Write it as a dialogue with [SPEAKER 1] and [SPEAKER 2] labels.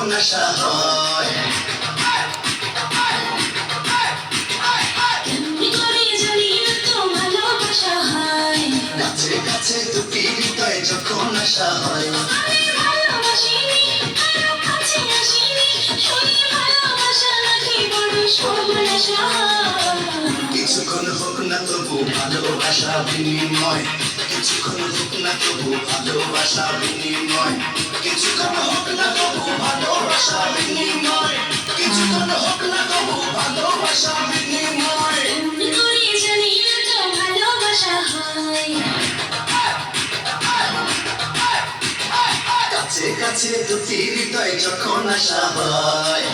[SPEAKER 1] যখন আশা হয়
[SPEAKER 2] কেমনি করে জানি তো ভালোবাসা হয়।
[SPEAKER 1] কাছে কাছে দুটি হৃদয় যখন আশা হয়
[SPEAKER 2] আমি ভালোবাসিনি কারো কাছে আসিনি, এই ভালোবাসা নাকি বড় সর্বনাশা হয়।
[SPEAKER 1] কিছুক্ষণ হোক না তবু ভালোবাসা বিনিময় কিছুক্ষণ হোক না তবু ভালোবাসা বিনিময় কিছুক্ষণ হোক না তবু ভালোবাসা বিনিময় কিছুক্ষণ হোক না তবু ভালোবাসা বিনিময়
[SPEAKER 2] কেমনি করে জানি তো ভালোবাসা হয়।
[SPEAKER 1] কাছে কাছে দুটি হৃদয় যখন আশা হয়